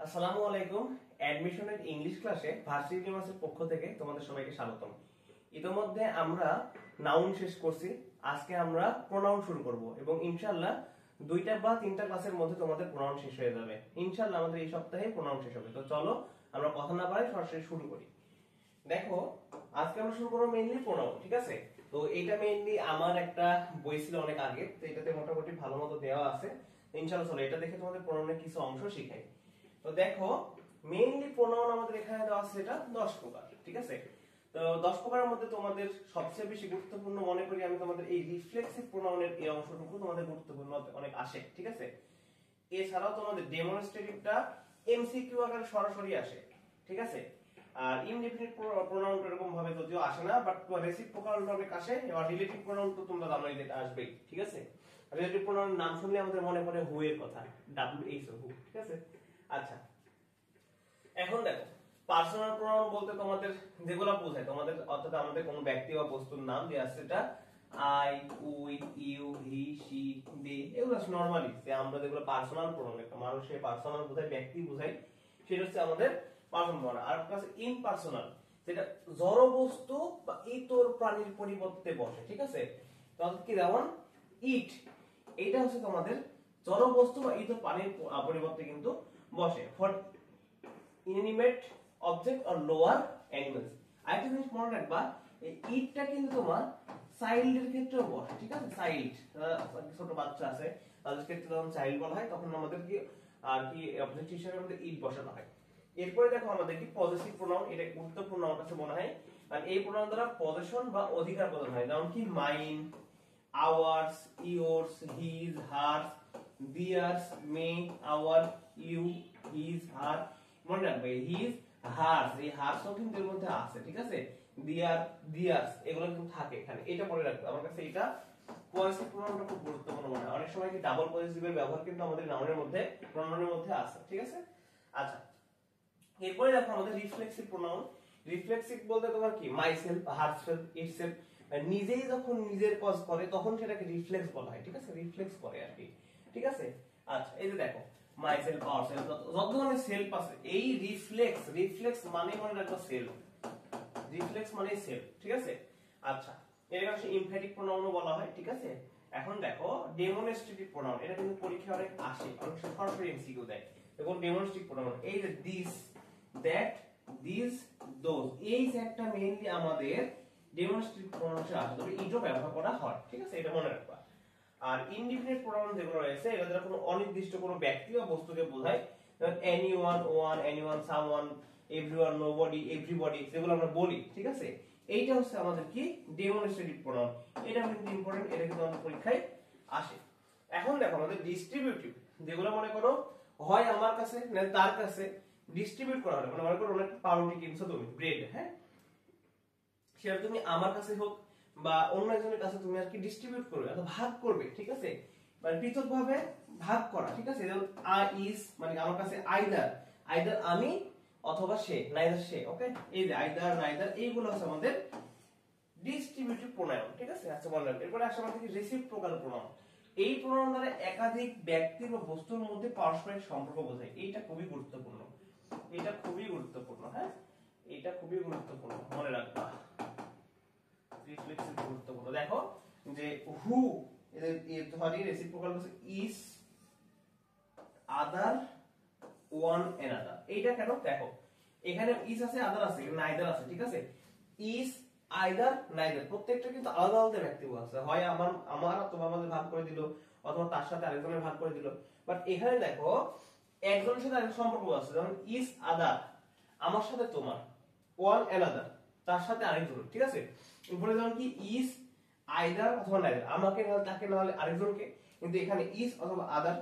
আসসালামু আলাইকুম। অ্যাডমিশনের ইংলিশ ক্লাসে ভার্সিটি ইউনিভার্সিটির পক্ষ থেকে তোমাদের সবাইকে স্বাগতম। ইতোমধ্যে আমরা নাউন শেষ করছি, আজকে আমরা প্রোনাউন শুরু করব এবং ইনশাআল্লাহ 2টা বা 3টা ক্লাসের মধ্যে তোমাদের প্রোনাউন শেষ হয়ে যাবে। ইনশাআল্লাহ আমাদের এই সপ্তাহে প্রোনাউন শেষ হবে। তো চলো আমরা কথা না বাড়াই সরাসরি শুরু করি। দেখো, আজকে আমরা শুরু করব মেইনলি প্রোনাউন, ঠিক আছে? তো এটা মেইনলি আমার একটা বই ছিল অনেক আগে, তো এটাতে মোটামুটি ভালো মতো দেওয়া আছে। ইনশাআল্লাহ চলো এটা দেখে তোমাদের প্রোনাউনের কিছু অংশ শিখাই। তো দেখো, মেইনলি প্রোনাউন আমাদের এখানে দেওয়া আছে এটা 10 প্রকার, ঠিক আছে? তো 10 প্রকারের মধ্যে তোমাদের সবচেয়ে বেশি গুরুত্বপূর্ণ মনে করি আমি তোমাদের এই রিফ্লেক্সিভ প্রোনাউনের এই অংশটুকু তোমাদের গুরুত্বপূর্ণ অনেক আসে, ঠিক আছে? এছাড়াও তোমাদের ডেমনস্ট্রেটিভটা এমসিকিউ আকারে সরাসরি আসে, ঠিক আছে? আর ইনডেফিনিট প্রোনাউনটা এরকম ভাবে যদিও আসে না, বাট রেসিপ্রোকালটা অনেক আসে। এবার রিলেটিভ প্রোনাউন তো তোমরা জানোই যে আসবেই, ঠিক আছে? রিলেটিভ প্রোনাউনের নাম শুনলে আমাদের মনে পড়ে হু এর কথা, WH হু, ঠিক আছে? আচ্ছা, এখন দেখো, পার্সোনাল প্রোনাউন বলতে তোমাদের যেগুলো বোঝায় তোমাদের, অর্থাৎ আমাদের কোনো ব্যক্তি বা বস্তুর নাম দেয়া আছে, এটা I, we, you, he, she, they, এগুলো নরমালি যে আমরা যেগুলো পার্সোনাল প্রোনাউন, একটা মানুষের পার্সোনাল বোঝায়, ব্যক্তি বোঝায়, সেটা হচ্ছে আমাদের পার্সোনাল প্রোনাউন। আর কাছে ইমপার্সোনাল, যেটা জড় বস্তু বা ইতর প্রাণীর পরিবর্তে বসে, ঠিক আছে? তাহলে কি যেমন ইট, এটা হচ্ছে তোমাদের জড় বস্তু বা ইতর প্রাণীর পরিবর্তে কিন্তু বসে। For inanimate object or lower animals. আরেকটা জিনিস মনে রাখবা, এই ইটটা কিন্তু তোমার চাইল্ডের ক্ষেত্রেও বসে, ঠিক আছে? চাইল্ড, ছোট বাচ্চা আছে তাদের ক্ষেত্রে যখন চাইল্ড বলা হয় তখন আমাদের কি আর কি অবজেক্ট হিসেবে আমাদের ইট বসানো হয়। এরপরে দেখো আমাদের কি পজেসিভ প্রোনাউন, এটা গুরুত্বপূর্ণ আমার কাছে মনে হয়, কারণ এই প্রোনাউন দ্বারা পজেশন বা অধিকার বোঝানো হয়। যেমন কি mine, ours, yours, his, hers, theirs, my, our, you, his, her. মনে রাখবে হিজ, হার্স, এই হার্সও কিন্তু এর মধ্যে আছে, ঠিক আছে? দিয়ার, দিয়ার্স, এগুলো কিন্তু থাকে এখানে, এটা মনে রাখবে। আমার কাছে এটা পজেসিভ প্রোনাউনটা খুব গুরুত্বপূর্ণ মনে হয়। অনেক সময় কি ডাবল পজেসিভের ব্যবহার কিন্তু আমাদের নাউনের মধ্যে, প্রোনাউনের মধ্যে আছে, ঠিক আছে? আচ্ছা, এরপরে দেখো আমাদের রিফ্লেক্সিভ প্রোনাউন। রিফ্লেক্সিভ বলতে তোমার কি মাইসেলফ, হারসেলফ, ইটসেলফ, নিজেই যখন নিজের কাজ করে তখন সেটাকে রিফ্লেক্স বলা হয়, ঠিক আছে? রিফ্লেক্স করে আর কি, ঠিক আছে? আচ্ছা, এই যে দেখো মাইসেলফ, আওয়ারসেলফ, যত ধরনের সেলফ আছে, এই রিফ্লেক্স, রিফ্লেক্স মানে মনে রাখো সেলফ, রিফ্লেক্স মানে সেলফ, ঠিক আছে? আচ্ছা, এর কাছে এমফ্যাটিক প্রোনাউনও বলা হয়, ঠিক আছে? এখন দেখো ডেমনস্ট্রেটিভ প্রোনাউন, এটা কিন্তু পরীক্ষায় অনেক আসে, অনেক সরাসরি এমসিকিউ দেয়। দেখুন ডেমনস্ট্রেটিভ প্রোনাউন, এই যে দিস, দ্যাট, দিস, দোজ, এই যে একটা মেইনলি আমাদের ডেমনস্ট্রেটিভ প্রোনাউনে আসে, তবে ইটও ব্যবহার করা হয়, ঠিক আছে? এটা মনে রাখবা। আর ইনডিফিনিট প্রোনাউন যেগুলো রয়েছে, এটা দ্বারা কোনো অনির্দিষ্ট কোনো ব্যক্তি বা বস্তুকে বোঝায়, যেমন anyone, one, anyone, someone, everyone, nobody, everybody, যেগুলো আমরা বলি, ঠিক আছে? এইটা হচ্ছে আমাদের কি ডেমনস্ট্রেটিভ প্রোনাউন। এটা কিন্তু ইম্পর্টেন্ট, এটা কিন্তু আমাদের পরীক্ষায় আসে। এখন দেখো আমাদের ডিস্ট্রিবিউটিভ, যেগুলো মনে করো হয় আমার কাছে না তার কাছে ডিস্ট্রিবিউট করা হবে, মানে মনে করো অনেক পাউরুটি কিনছো তুমি, ব্রেড, হ্যাঁ, সেটা তুমি আমার কাছে হোক বা অন্য একজনের কাছে তুমি আর কি ডিস্ট্রিবিউট করবে অথবা ভাগ করবে, ঠিক আছে? মানে পৃথকভাবে ভাগ করা, ঠিক আছে? যেমন আই ইজ, মানে আমার কাছে আইদার, আইদার আমি অথবা সে, নাইদার সে, ওকে? এই যে আইদার, নাইদার, এইগুলো হচ্ছে আমাদের ডিস্ট্রিবিউটিভ প্রোনাউন, ঠিক আছে? আচ্ছা, মনে রাখবে। এরপরে আসলে আমাদের রেসিপ্রোকাল প্রোনাউন, এই প্রোনাউন দ্বারা একাধিক ব্যক্তি বা বস্তুর মধ্যে পারস্পরিক সম্পর্ক বোঝায়। এইটা খুবই গুরুত্বপূর্ণ, এটা খুবই গুরুত্বপূর্ণ, হ্যাঁ, এটা খুবই গুরুত্বপূর্ণ, মনে রাখবা। রিফ্লেক্সিভ গুরুত্বপূর্ণ। দেখো যে হু, এর ধরি রেসিপ্রোকাল হচ্ছে ইজ, আদার, ওয়ান, অ্যানাদার। এইটা কেন দেখো, এখানে ইজ আছে, আদার আছে, নাইদার আছে, ঠিক আছে? ইজ, আইদার, নাইদার, প্রত্যেকটা কিন্তু আলাদা আলাদা ব্যক্তি আছে, হয় আমার তোমার মধ্যে ভাগ করে দিল অথবা তার সাথে আরেকজনের ভাগ করে দিল। বাট এখানে দেখো একজনের সাথে আরেক সম্পর্ক আছে, যেমন ইজ, আদার, আমার সাথে তোমার, ওয়ান, অ্যানাদার, তার সাথে আরেকজন, ঠিক আছে? উপরে যেমন কি ইজ, আইদার অথবা নাইদার, আমাকে না হলে তাকে, না হলে আরেকজনকে। কিন্তু এখানে ইজ অথবা আদার,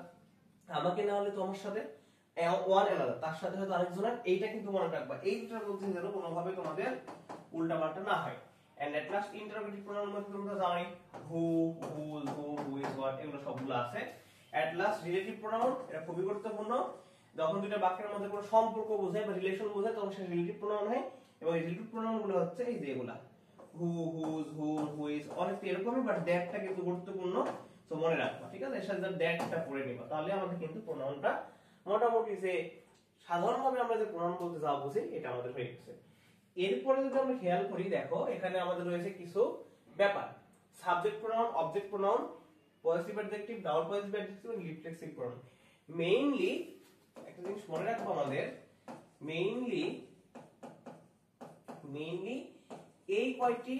আমাকে না হলে তোমার সাথে, ওয়ান অ্যানাদার, তার সাথে হয়তো আরেকজনের। এইটা কিন্তু মনে রাখবা, এই দুটার মধ্যে যেন কোনোভাবে তোমাদের উল্টাপাল্টা না হয়। And at last interrogative pronoun মধ্যে তোমরা জানোই who, whose, whom, who is, what, এগুলো সবগুলো আছে। এট লাস্ট রিলেটিভ প্রোনাউন, এটা খুবই গুরুত্বপূর্ণ। যখন দুটো বাক্যের মধ্যে কোনো সম্পর্ক বোঝায় বা রিলেশন বোঝায় তখন সেটা রিলেটিভ প্রোনাউন হয়। এবং এই রিলেটিভ প্রোনাউন গুলো হচ্ছে এই যে এগুলা হু, হুজ, হুম, হু ইজ, অনেকটা এরকমই, বাট দ্যাটটা কিন্তু গুরুত্বপূর্ণ, তো মনে রাখবা, ঠিক আছে? এর সাথে দ্যাটটা পড়ে নিবা, তাহলে আমাদের কিন্তু প্রোনাউনটা মোটামুটি যে সাধারণভাবে আমরা যে প্রোনাউন বলতে যা বুঝি এটা আমাদের হয়ে গেছে। এরপরে যদি আমরা খেয়াল করি, দেখো এখানে আমাদের রয়েছে কিছু ব্যাপার, subject pronoun, object pronoun, positive adjective, double positive adjective এবং রিফ্লেক্সিভ প্রোনাউন। মেইনলি একটা জিনিস মনে রাখবো, আমাদের মেইনলি এই কয়টি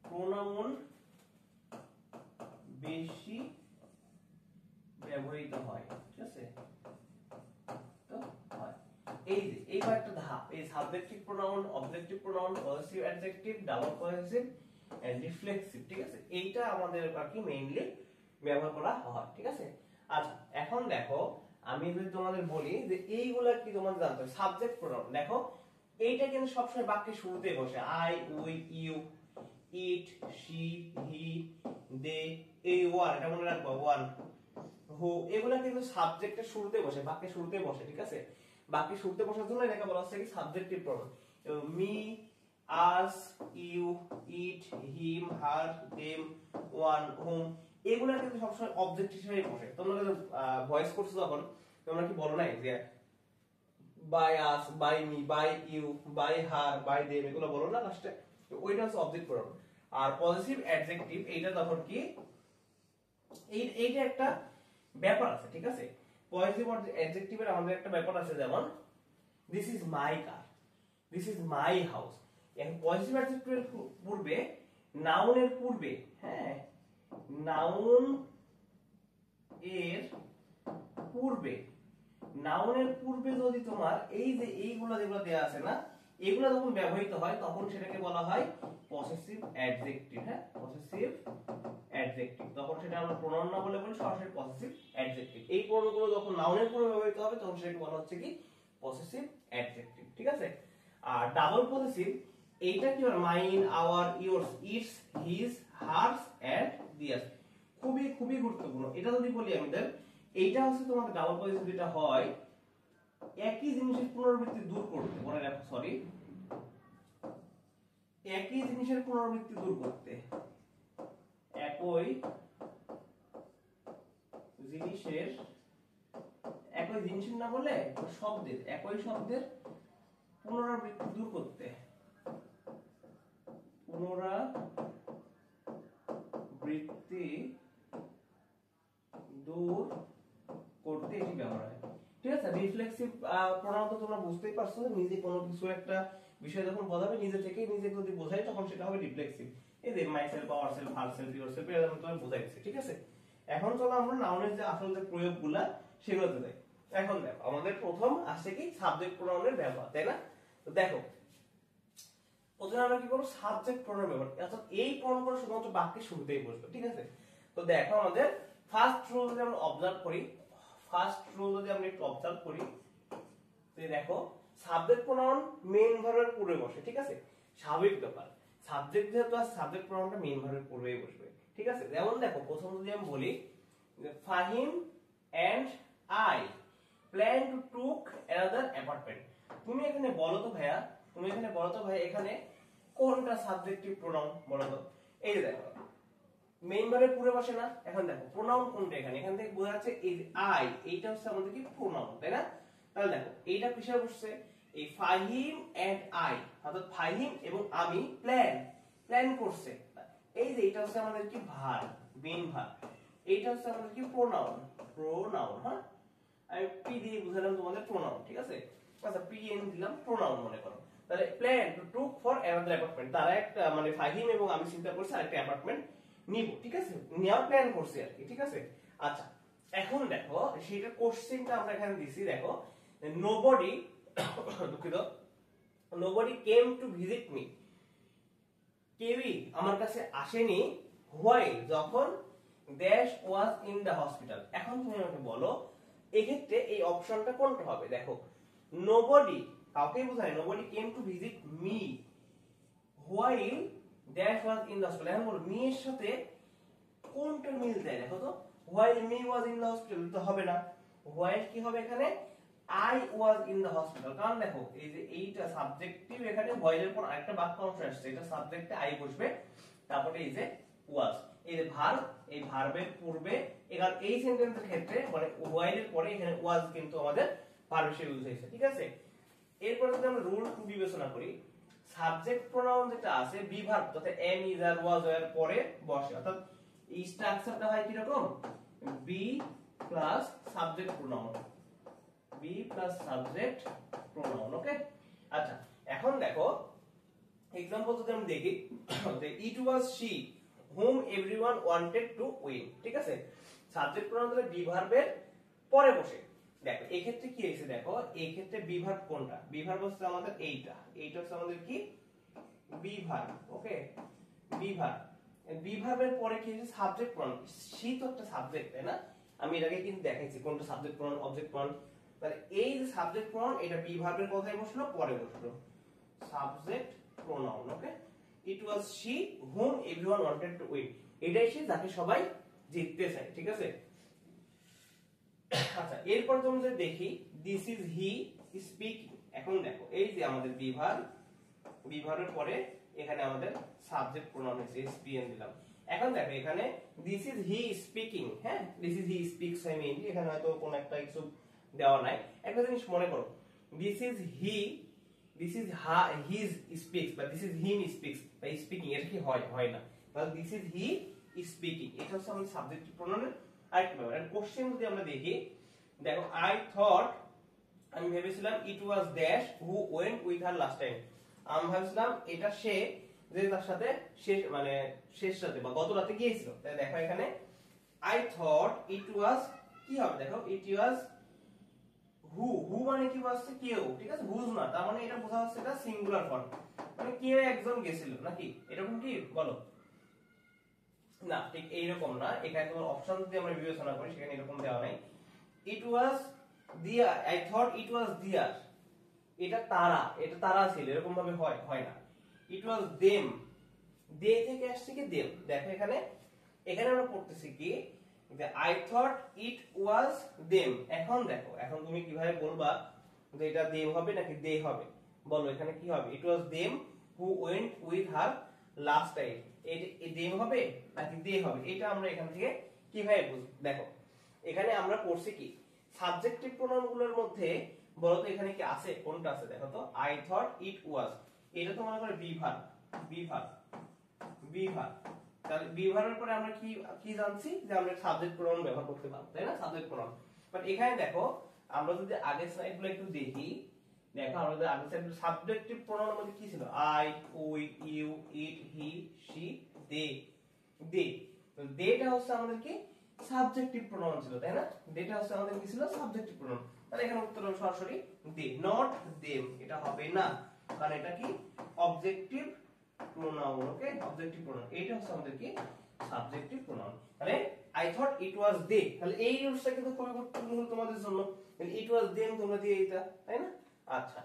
প্রোনাউন বেশি ব্যবহৃত হয়, ঠিক আছে? তো হয় এই কয়েকটা ধাপ, এই subjective pronoun, objective pronoun, positive adjective, double positive and reflexive, ঠিক আছে? এইটা আমাদের বাকি মেইনলি ব্যবহার করা হয়, ঠিক আছে? আচ্ছা, এখন দেখো আমি যদি তোমাদের বলি যে এইগুলা কি তোমাদের জানতে হবে। সাবজেক্ট প্রোনাউন দেখো, এইটা কিন্তু সবসময় বাক্যের শুরুতেই বসে। I, we, you, it, she, he, they, এই ওয়ান, এটা মনে রাখবো, ওয়ান, হু, এগুলা কিন্তু সাবজেক্টের শুরুতে বসে, বাক্যের শুরুতে বসে, ঠিক আছে? বাক্যের শুরুতে বসার জন্য এটাকে বলা হচ্ছে কি subjective pronoun. Me, us, you, it, him, her, them, one, whom, এগুলা কিন্তু সবসময় অবজেক্ট হিসেবে বসে। তোমরা ভয়েস করছো যখন, তোমরা কি বলো নাই যে by us, by me, by you, by her, by them, এগুলো বলো না লাস্টে? তো ওইটা হচ্ছে অবজেক্ট প্রোনাউন। আর পজিটিভ অ্যাডজেক্টিভ এইটা তখন কি, এইটা একটা ব্যাপার আছে, ঠিক আছে? পজিটিভ অ্যাডজেক্টিভের আমাদের একটা ব্যাপার আছে, যেমন this is my car, this is my house. এখন পজিটিভ অ্যাডজেক্টিভের পূর্বে, নাউনের পূর্বে, হ্যাঁ, নাউন এর পূর্বে যদি তোমার এই যে এইগুলা যেগুলো দেয়া আছে না, এগুলা যখন ব্যবহৃত হয় তখন সেটাকে বলা হয় পসেসিভ অ্যাডজেক্টিভ। হ্যাঁ, পসেসিভ অ্যাডজেক্টিভ, তখন সেটা আমরা প্রোনাউন না বলে সরাসরি পসেসিভ অ্যাডজেক্টিভ। এই প্রোনাউনগুলো যখন নাউনের পূর্বে ব্যবহৃত হবে তখন সেটাকে বলা হচ্ছে কি পসেসিভ অ্যাডজেক্টিভ, ঠিক আছে? আর ডাবল পসেসিভ, এইটা কি হয়, mine, our, yours, its, his, hers and theirs. খুবই গুরুত্বপূর্ণ। এটা যদি বলি আমাদের, এইটা হচ্ছে তোমাদের ডাবল পজিটিভ যেটা হয়, একই জিনিসের পুনরাবৃত্তি দূর করতে, মনে রাখো, সরি, একই জিনিসের পুনরাবৃত্তি দূর করতে, একই জিনিসের না বলে শব্দের, একই শব্দের পুনরাবৃত্তি দূর করতে, এটি ব্যবহার হয়, ঠিক আছে? রিফ্লেক্সিভ প্রোনাউন তো তোমরা বুঝতেই পারছো, নিজে কোনো কিছু একটা বিষয় যখন বোঝাবে নিজে থেকেই নিজে যদি বোঝাই তখন সেটা হবে রিফ্লেক্সিভ। এই যে my self, our self, her self, your self, এটা আমি তোমাকে বুঝাইছি, ঠিক আছে? এখন চলো আমরা নাউনের যে আসল যে প্রয়োগগুলা সেগুলোতে যাই। এখন দেখো আমাদের প্রথম আসছে কি সাবজেক্ট প্রোনাউনের ব্যবহার, তাই না? তো দেখো প্রথমে আমরা কি করব, সাবজেক্ট প্রোনাউন ব্যবহার, অর্থাৎ এই প্রোনাউনগুলো শুধুমাত্র বাক্যের শুরুতেই বসবে, ঠিক আছে? তো দেখো আমাদের ফার্স্ট রুল যদি আমরা অবজার্ভ করি, তো দেখো সাবজেক্ট প্রোনাউন মেইন ভার্বের পূর্বে বসে, ঠিক আছে? স্বাভাবিক ব্যাপার, সাবজেক্ট যেহেতু আছে সাবজেক্ট প্রোনাউনটা মেইন ভার্বের পূর্বেই বসবে, ঠিক আছে? যেমন দেখো প্রথম যদি আমি বলি, Fahim and I plan to took another apartment. তুমি এখানে বলো তো ভাইয়া, এখানে কোনটা সাবজেক্টিভ প্রোনাউন বলো তো? এই যে দেখো মেইন ভার্বের পূর্বে বসে না। এখন দেখো প্রোনাউন কোনটা, এখান থেকে বোঝা যাচ্ছে এই যে আই, এইটা হচ্ছে আমাদের কি প্রোনাউন, তাই না? তাহলে দেখো এইটা কিসে বসছে, এই ফাহিম এন্ড আই, অর্থাৎ ফাহিম এবং আমি প্ল্যান করছে। এই যে এটা হচ্ছে আমাদের কি ভার্ব, মেইন ভার্ব, এইটা হচ্ছে আমাদের কি প্রোনাউন, হ্যাঁ? আমি পি দিয়ে বুঝালাম তোমাদের প্রোনাউন, ঠিক আছে? আচ্ছা, পি এন দিলাম, প্রোনাউন মনে করো। তাহলে plan to took for another apartment, তারা একটা মানে ফাহিম এবং আমি চিন্তা করছি আরেকটা অ্যাপার্টমেন্ট নিব, ঠিক আছে? নেওয়ার প্ল্যান করছি আর কি, ঠিক আছে? আচ্ছা, এখন দেখো সেটা কোশ্চেনটা আমরা এখানে দিছি, দেখো নোবডি দুঃখিত, nobody came to visit me, কেউই আমার কাছে আসেনি, হোয়াইল, যখন dash was in the hospital. এখন তুমি আমাকে বলো এক্ষেত্রে এই অপশনটা কোনটা হবে? দেখো নোবডি কাউকে বোঝায়, nobody came to visit me while dash was in the hospital. এখন বলো মি এর সাথে কোনটা মিল দেয়, দেখো তো। While me was in the hospital তো হবে না, হোয়াইল কি হবে এখানে, I was in the hospital. কারণ দেখো এই যে এইটা সাবজেক্টিভ, এখানে হোয়াইল এর পর আরেকটা বাক্য অংশ আসছে, এটা সাবজেক্টে আই বসবে, তারপরে এই যে ওয়াজ, এই যে ভার্ব, এই ভার্বের পূর্বে এখানে এই সেন্টেন্সের ক্ষেত্রে মানে while এর পরে এখানে was কিন্তু আমাদের ভার্ব হিসেবে ইউজ হয়েছে, ঠিক আছে। এরপর যদি আমরা রুল 2 বিবেচনা করি, সাবজেক্ট প্রোনাউন যেটা আছে বি ভার্ব তথা am is are was এর পরে বসে, অর্থাৎ এই স্ট্রাকচারটা হয় কি রকম, be plus subject pronoun, be plus subject pronoun. Okay, আচ্ছা এখন দেখো एग्जांपल যদি আমরা দেখি যে it was she whom everyone wanted to win, ঠিক আছে। সাবজেক্ট প্রোনাউন হলো বি ভার্বের পরে বসে। দেখো এই ক্ষেত্রে কি হইছে, দেখো এই ক্ষেত্রে বি ভার্ব কোনটা, বি ভার্ব হচ্ছে আমাদের এইটা হচ্ছে আমাদের কি be verb. Okay, be verb, be ভার্বের পরে কি হচ্ছে সাবজেক্ট প্রোনাউন, শি তো একটা সাবজেক্ট, তাই না। আমি এর আগে কিন্তু দেখাইছি কোনটা সাবজেক্ট প্রোনাউন অবজেক্ট প্রোনাউন, তাহলে এই যে সাবজেক্ট প্রোনাউন এটা বি ভার্বের কোথায় বসলো, পরে বসলো, subject pronoun। Okay, it was she whom everyone wanted to win, এটাই সে যাকে সবাই জিততে চায়, ঠিক আছে। আচ্ছা এরপর তুমি যদি দেখি this is he speaking, এখন দেখো এই যে আমাদের বি ভার্বের পরে এখানে আমাদের সাবজেক্ট প্রোনাউন হয়েছে spn দিলাম। এখন দেখো এখানে this is he speaking, হ্যাঁ this is he speaks, I mean এখানে হয়তো কোন একটা কিছু দেওয়া নাই। একটা জিনিস মনে করো, this is he, this is his speaks, but this is him speaks by speaking, এটা কি হয় না, তাহলে this is he speaking এটা হচ্ছে আমাদের সাবজেক্টিভ প্রোনাউনের আরেকটা ব্যাপার। এন্ড কোশ্চেন যদি আমরা দেখি, দেখো I thought, আমি ভেবেছিলাম it was dash who went with her last time, আমি ভাবছিলাম এটা সে যে তার সাথে শেষ মানে শেষ রাতে বা গত রাতে গিয়েছিল। তাই দেখো এখানে I thought it was কি হবে, দেখো it was হু মানে কি বলছে কেউ, ঠিক আছে, হুজ না, তার মানে এটা বোঝা যাচ্ছে এটা সিঙ্গুলার ফর্ম, মানে কেউ একজন গেছিল নাকি, এরকম কি বলো না, ঠিক এইরকম না। এখানে তোমার অপশন যদি আমরা বিবেচনা করি সেখানে এরকম দেওয়া নাই। ইট ওয়াজ দিয়া, আই থট ইট ওয়াজ দিয়ার, এটা তারা ছিল, এরকম ভাবে হয় না। ইট ওয়াজ দেম, দে থেকে আসছে কি দেম। দেখো এখানে আমরা পড়তেছি কি যে I thought it was them, এখন দেখো এখন তুমি কিভাবে বলবা যে এটা them হবে নাকি they হবে, বলো এখানে কি হবে, it was them who went with her last time, এই them হবে নাকি they হবে, এটা আমরা এখান থেকে কিভাবে বুঝব। দেখো এখানে আমরা পড়ছি কি সাবজেক্টিভ প্রোনাউন গুলোর মধ্যে বলো তো এখানে কি আছে, কোনটা আছে, দেখো তো I thought it was, এটা তো মনে করো বি ভার্ব, তাহলে বি ভার্বের পরে আমরা কি জানছি যে আমরা সাবজেক্ট প্রোনাউন ব্যবহার করতে পারবো, তাই না, সাবজেক্ট প্রোনাউন। বাট এখানে দেখো আমরা যদি আগের স্লাইডগুলো একটু দেখি, দেখো আমাদের আগের স্লাইডে সাবজেক্টিভ প্রোনাউনের মধ্যে কি ছিল, I, we, you, it, he, she, they. দেটা হচ্ছে আমাদের কি সাবজেক্টিভ প্রোনাউন ছিল, তাই না, দেটা হচ্ছে আমাদের কি ছিল সাবজেক্টিভ প্রোনাউন। তাহলে এখানে উত্তর হবে সরাসরি দে, নট দেম, এটা হবে না, কারণ এটা কি অবজেক্টিভ pronoun। ওকে, অবজেক্টিভ প্রোনাউন, এটা হচ্ছে আমাদের কি সাবজেক্টিভ প্রোনাউন। তাহলে I thought it was they, তাহলে এই রুলসটা কিন্তু খুবই গুরুত্বপূর্ণ তোমাদের জন্য, it was them তোমরা দিয়ে দিতা, তাই না। আচ্ছা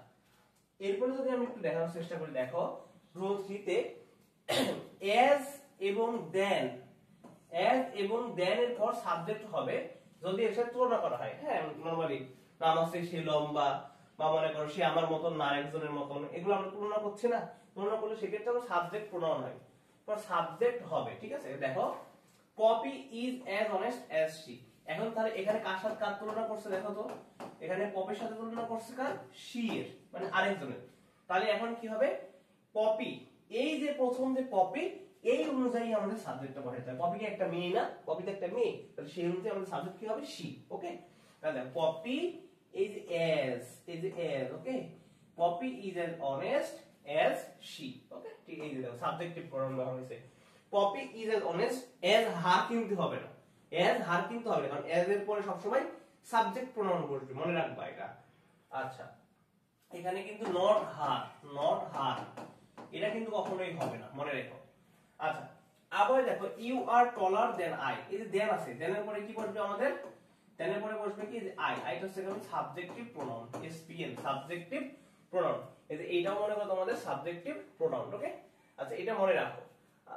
এরপরে যদি আমি একটু দেখানোর চেষ্টা করি, দেখো রুল 3 তে as এবং then এর পর সাবজেক্ট হবে যদি এর সাথে তুলনা করা হয়। হ্যাঁ নরমালি নাম আছে সে লম্বা, বা মনে করো সে আমার মতন না একজনের মতন, এগুলো আমরা তুলনা করছি না, তুলনা করলে সেক্ষেত্রে আমরা সাবজেক্ট প্রোনাউন হয়, পর সাবজেক্ট হবে, ঠিক আছে। দেখো Poppy is as honest as she, এখন তাহলে এখানে কার সাথে কার তুলনা করছে, দেখো তো এখানে পপির সাথে তুলনা করছে কার, শি এর, মানে আরেকজনের। তাহলে এখন কি হবে, পপি, এই যে প্রথম যে পপি এই অনুযায়ী আমাদের সাবজেক্টটা বসাতে হবে। পপি কি একটা মেয়ে না, পপি তো একটা মেয়ে, তাহলে সেই অনুযায়ী আমাদের সাবজেক্ট কি হবে, শি। ওকে, তাহলে Poppy is as, okay, Poppy is as honest as she। Okay, ঠিক এই যে দেখো সাবজেক্টিভ প্রোনাউন ব্যবহার হয়েছে, Poppy is as honest as her কিন্তু হবে না, as her কিন্তু হবে না, কারণ as এর পরে সবসময় সাবজেক্ট প্রোনাউন বসবে, মনে রাখবা এটা। আচ্ছা এখানে কিন্তু not her, এটা কিন্তু কখনোই হবে না, মনে রেখো। আচ্ছা আবার দেখো you are taller than I, এই যে দেন আছে, দেনের পরে কি বসবে আমাদের, দেনের পরে বসবে কি I টা হচ্ছে subjective pronoun, SPN subjective pronoun, এই যে এইটাও মনে করো তোমাদের সাবজেক্টিভ প্রোনাউন। ওকে, আচ্ছা এটা মনে রাখো,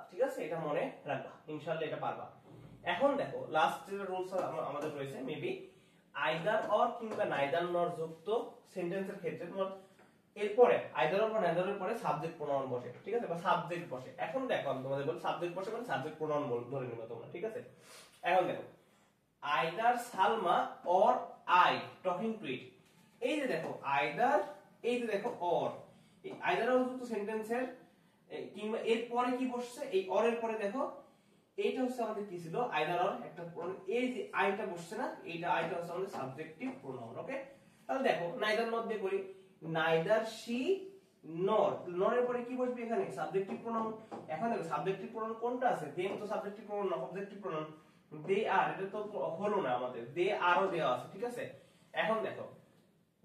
ঠিক আছে, এটা মনে রাখবা, ইনশাআল্লাহ এটা পারবা। এখন দেখো লাস্ট যে রুলস আমাদের রয়েছে, মেবি আইদার অর কিংবা নাইদার নর যুক্ত সেন্টেন্সের ক্ষেত্রে তোমার এরপরে আইদার অর বা নেদার এর পরে সাবজেক্ট প্রোনাউন বসে, ঠিক আছে, বা সাবজেক্ট বসে। এখন দেখো আমি তোমাদের বলি সাবজেক্ট বসে মানে সাবজেক্ট প্রোনাউন ধরে নিবা তোমরা, ঠিক আছে। এখন দেখো either Salma or I talking to it, এই যে দেখো আইদার, এই যে দেখো অর, এই আইদার অর যুক্ত সেন্টেন্সের কিংবা এর পরে কি বসছে, এই অর এর পরে দেখো এইটা হচ্ছে আমাদের কি ছিল, আইদার অর একটা প্রোনাউন, এই যে আইটা বসছে না, এইটা আইটা হচ্ছে আমাদের সাবজেক্টিভ প্রোনাউন। ওকে, তাহলে দেখো নাইদার নট দিয়ে করি, নাইদার শি নর, নর এর পরে কি বসবে এখানে সাবজেক্টিভ প্রোনাউন। এখন দেখো সাবজেক্টিভ প্রোনাউন কোনটা আছে, দেম তো সাবজেক্টিভ প্রোনাউন না, অবজেক্টিভ প্রোনাউন। দে আর এটা তো হলো না আমাদের, দে আরও দেওয়া আছে, ঠিক আছে। এখন দেখো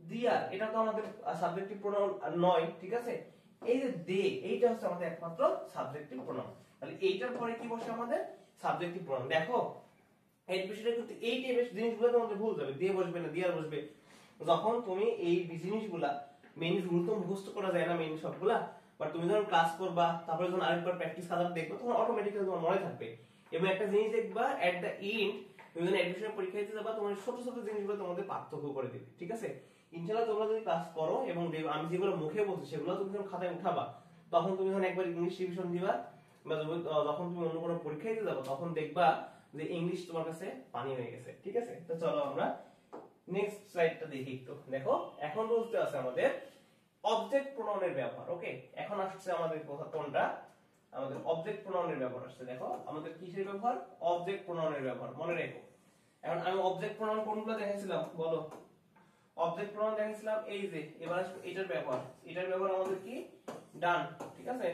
দিয়ার এটা তো আমাদের সাবজেক্টিভ প্রোনাউন নয়, ঠিক আছে। এই যে দে এইটা হচ্ছে আমাদের একমাত্র সাবজেক্টিভ প্রোনাউন, তাহলে এইটার পরে কি বসে আমাদের সাবজেক্টিভ প্রোনাউন। দেখো এই বিষয়টা কিন্তু এই টাইপের জিনিসগুলো তোমাদের ভুল যাবে, দিয়ে বসবে না দিয়ার বসবে। যখন তুমি এই জিনিসগুলা মেইন রুল তো মুখস্থ করা যায় না মেইন সবগুলা, বাট তুমি যখন ক্লাস করবা তারপরে যখন আরেকবার প্র্যাকটিস খাতা দেখবে তখন অটোমেটিক্যালি তোমার মনে থাকবে। এবং একটা জিনিস দেখবা এট দ্য এন্ড তুমি যখন অ্যাডমিশনের পরীক্ষা দিতে যাবা তোমার ছোট ছোট জিনিসগুলো তোমাদের পার্থক্য করে দিবে, ঠিক আছে। ইনশাআল্লাহ তোমরা যদি ক্লাস করো এবং আমি যেগুলো মুখে বলছি সেগুলো তুমি যখন খাতায় উঠাবা তখন তুমি যখন একবার ইংলিশ রিভিশন দিবা বা যখন তুমি অন্য কোনো পরীক্ষা দিতে যাবো তখন দেখবা যে ইংলিশ তোমার কাছে পানি হয়ে গেছে, ঠিক আছে। তো চলো আমরা নেক্সট স্লাইডটা দেখি একটু। দেখো এখন বলতে আছে আমাদের অবজেক্ট প্রোনাউনের ব্যবহার। ওকে, এখন আসছে আমাদের কথা কোনটা, আমাদের অবজেক্ট প্রোনাউনের ব্যবহার আসছে। দেখো আমাদের কিসের ব্যবহার, অবজেক্ট প্রোনাউনের ব্যবহার, মনে রেখো। এখন আমি অবজেক্ট প্রোনাউন কোনগুলো দেখাইছিলাম বলো, অবজেক্ট প্রোনাউন দেখাইছিলাম এই যে, এবার আসবে এটার ব্যবহার। এটার ব্যবহার আমাদের কি ডান, ঠিক আছে।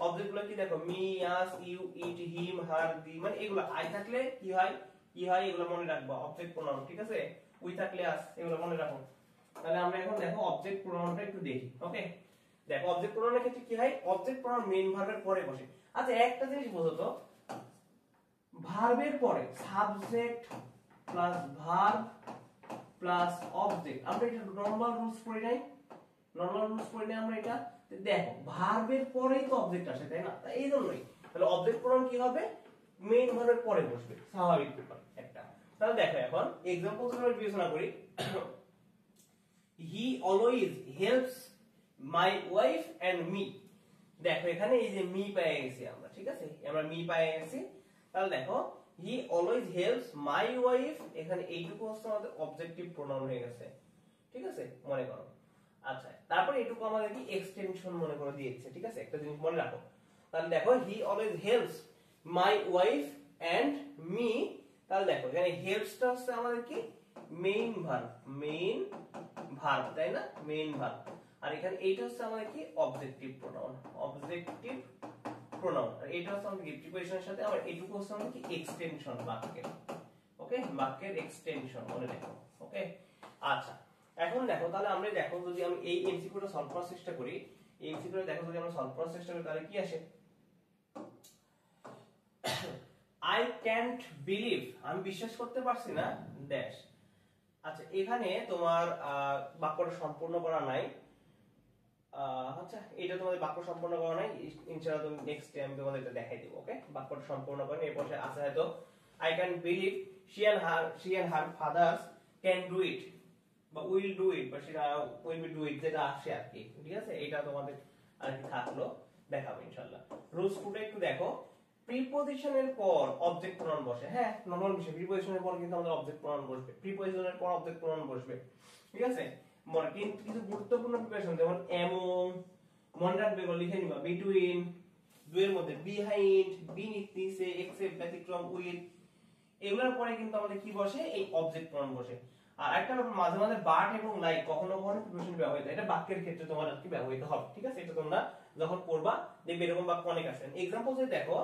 অবজেক্ট গুলো কি দেখো, me, us, you, it, him, হার, দি, মানে এগুলো আই থাকলে কি হয় কি হয় এগুলো মনে রাখবা অবজেক্ট প্রোনাউন, ঠিক আছে। উই থাকলে আস, এগুলো মনে রাখো। তাহলে আমরা এখন দেখো অবজেক্ট প্রোনাউনটা একটু দেখি। ওকে, দেখো অবজেক্ট প্রোনাউনের ক্ষেত্রে কি হয়, অবজেক্ট প্রোনাউন মেইন ভার্বের পরে বসে। আচ্ছা একটা জিনিস বোঝো তো, ভার্বের পরে subject plus verb plus object, আমরা এটা নরমাল রুলস পড়ি নাই, নরমাল রুলস পড়ি নাই আমরা এটা। দেখো ভার্বের পরেই তো অবজেক্ট আসে, তাই না, এই জন্যই তাহলে অবজেক্ট প্রোনাউন কি হবে, মেইন ভার্বের পরে বসবে, স্বাভাবিক ব্যাপার একটা। তাহলে দেখো এখন एग्जांपल যদি আমরা বিবেচনা করি, he always helps my wife and me, দেখো এখানে এই যে মি পেয়ে গেছি আমরা, ঠিক আছে, আমরা মি পেয়ে গেছি। তাহলে দেখো he always helps my wife, এখানে এইটুকু হচ্ছে আমাদের অবজেক্টিভ প্রোনাউন হয়ে গেছে, ঠিক আছে, মনে করো। আচ্ছা তারপর এইটুকু আমাদের কি এক্সটেনশন মনে করে দিয়েছে, ঠিক আছে, একটা জিনিস মনে রাখো। তাহলে দেখো he always helps my wife and me, তাহলে দেখো এখানে হেল্পসটা হচ্ছে আমাদের কি মেইন ভার্ব, তাই না, মেইন ভার্ব। আর এখানে এইটা হচ্ছে আমাদের কি অবজেক্টিভ প্রোনাউন, অবজেক্টিভ প্রোনাউন। আর এটা হচ্ছে আমাদের প্রিপোজিশনের সাথে আবার এইটুকু হচ্ছে আমাদের কি এক্সটেনশন বাক্যের। ওকে, বাক্যের এক্সটেনশন মনে রাখো। ওকে, আচ্ছা এখন দেখো তাহলে আমরা দেখো যদি আমি এই এমসিকিউটা সলভ করার চেষ্টা করি, এই এমসিকিউটা দেখো যদি আমরা সলভ করার চেষ্টা করি তাহলে কি আসে, I can't believe, আমি বিশ্বাস করতে পারছি না ড্যাশ। আচ্ছা এখানে তোমার বাক্যটা সম্পূর্ণ করা নাই, আচ্ছা এটা তোমাদের বাক্য সম্পূর্ণ করা নাই, ইনশাআল্লাহ তুমি নেক্সট টাইম তোমাদের এটা দেখাই দেব। ওকে, বাক্যটা সম্পূর্ণ করেন, এরপর আছে হয়তো I can believe she and her fathers can do it বা will do it বা সেটা will be do it, যেটা আসে আর কি, ঠিক আছে। এটা তোমাদের আর কি থাকলো, দেখাবো ইনশাআল্লাহ। রুলস টুটা একটু দেখো, প্রিপজিশনের পর অবজেক্ট প্রোনাউন বসে, হ্যাঁ নরমাল বিষয়, প্রিপজিশনের পর কিন্তু আমাদের অবজেক্ট প্রোনাউন বসবে, প্রিপজিশনের পর অবজেক্ট প্রোনাউন বসবে, ঠিক আছে। কিন্তু কিছু গুরুত্বপূর্ণ প্রিপজিশন যেমন এমং, মনে রাখবে বা লিখে নিবা, বিটুইন, দুইয়ের মধ্যে, বিহাইন্ড, বিনিথ, নিচে, এক্সেপ্ট, ব্যতিক্রম, উইথ, এগুলোর পরে কিন্তু আমাদের কি বসে, এই অবজেক্ট প্রোনাউন বসে। আর একটা মাঝে মাঝে বাট এবং লাইক কখনো কখনো প্রিপজিশন ব্যবহৃত হয়, এটা বাক্যের ক্ষেত্রে তোমার আর কি ব্যবহৃত হবে, ঠিক আছে। এটা তোমরা যখন পড়বা দেখবে এরকম বাক্য অনেক আছে। एग्जांपल যদি দেখো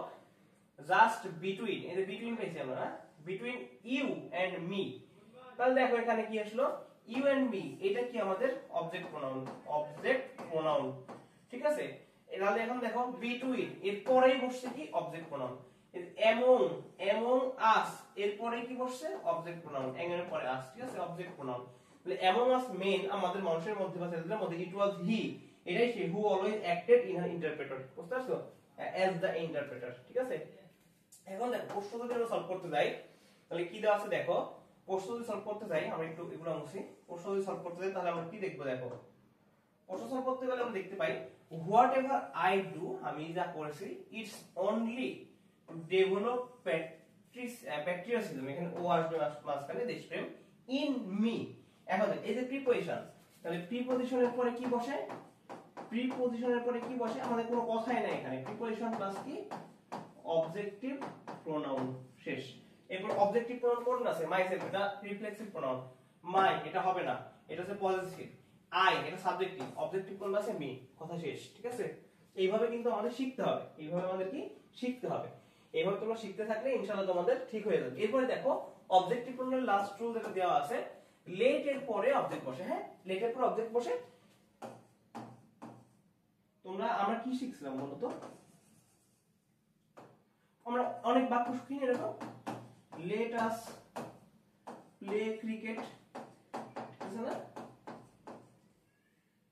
জাস্ট বিটুইন, এই যে বিটুইন পেয়েছি আমরা, বিটুইন ইউ এন্ড মি, তাহলে দেখো এখানে কি আসলো, ইউ এন্ড মি, এটা কি আমাদের অবজেক্ট প্রোনাউন, ঠিক আছে। তাহলে এখন দেখো বিটুইন এর পরেই বসছে কি অবজেক্ট প্রোনাউন, এমং আস এর পরে কি বসছে অবজেক্ট প্রোনাউন, এর পরে আস, ঠিক আছে, অবজেক্ট প্রোনাউন। তাহলে এমং আস মেন আমাদের মানুষের মধ্যে বা ছেলেদের মধ্যে, ইট ওয়াজ হি, এটাই সে, who always acted in her interpreter, বুঝতে পারছো, অ্যাজ দ্য ইন্টারপ্রেটার, ঠিক আছে। এখন দেখো প্রশ্ন যদি আমরা সলভ করতে যাই তাহলে কি দেওয়া আছে, দেখো প্রশ্ন যদি সলভ করতে যাই আমরা একটু এগুলো মুছি, প্রশ্ন যদি সলভ করতে যাই তাহলে আমরা কি দেখবো, দেখো প্রশ্ন সলভ করতে গেলে আমরা দেখতে পাই হোয়াট এভার আই ডু, আমি যা করেছি, it's only to develop patriotism, এখানে ও আসবে মাঝখানে, দেশপ্রেম, ইন মি। এখন এই যে প্রিপজিশন, তাহলে প্রিপজিশনের পরে কি বসে, প্রিপজিশনের পরে কি বসে, আমাদের কোনো কথাই নাই এখানে, প্রিপজিশন প্লাস কি অবজেক্টিভ প্রোনাউন, শেষ। এরপর অবজেক্টিভ প্রোনাউন কোনটা আছে, মাই সেলফ, এটা রিফ্লেক্সিভ প্রোনাউন, মাই এটা হবে না, এটা হচ্ছে পজিটিভ, আই এটা সাবজেক্টিভ, অবজেক্টিভ কোনটা আছে, মি, কথা শেষ। ঠিক আছে, এইভাবে কিন্তু আমাদের শিখতে হবে, এইভাবে আমাদের কি শিখতে হবে। এইভাবে তোমরা শিখতে থাকলে ইনশাআল্লাহ তোমাদের ঠিক হয়ে যাবে। এরপরে দেখো অবজেক্টিভ প্রোনাউনের লাস্ট রুল যেটা দেওয়া আছে, লেট এর পরে অবজেক্ট বসে। হ্যাঁ, লেট এর পরে অবজেক্ট বসে। আমরা কি শিখছিলাম বলতো, আমরা অনেক বাক্য শিখি এরকম, লেট আস প্লে ক্রিকেট, ঠিক আছে না,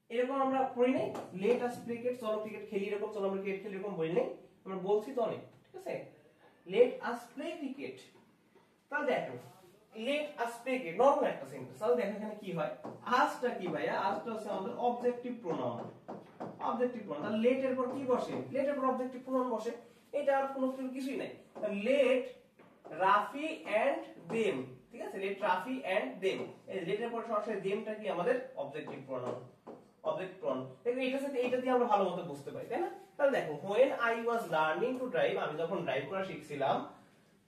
এরকম আমরা পড়ি নাই, লেট আস প্লে ক্রিকেট, চলো ক্রিকেট খেলি, এরকম চলো আমরা ক্রিকেট খেলি, এরকম বলি নাই, আমরা বলছি তো অনেক। ঠিক আছে, লেট আস প্লে ক্রিকেট। তাহলে দেখো let us play cricket normal একটা সেন্টেন্স। তাহলে দেখো এখানে কি হয়, আসটা কি ভাইয়া, আসটা হচ্ছে আমাদের অবজেক্টিভ প্রোনাউন, অবজেক্টিভ প্রোনাউন। তাহলে লেট এর পর কি বসে, লেট এর পর অবজেক্টিভ প্রোনাউন বসে, এটা আর কোনো কিছুই নাই। লেট রাফি এন্ড দেম, ঠিক আছে, লেট রাফি এন্ড দেম, এই লেট এর পর সরাসরি দেমটা কি আমাদের অবজেক্টিভ প্রোনাউন, অবজেক্ট প্রোনাউন। দেখো এটা সাথে এইটা দিয়ে আমরা ভালোমতো বুঝতে পারি, তাই না? তাহলে দেখো when I was learning to drive, আমি যখন ড্রাইভ করা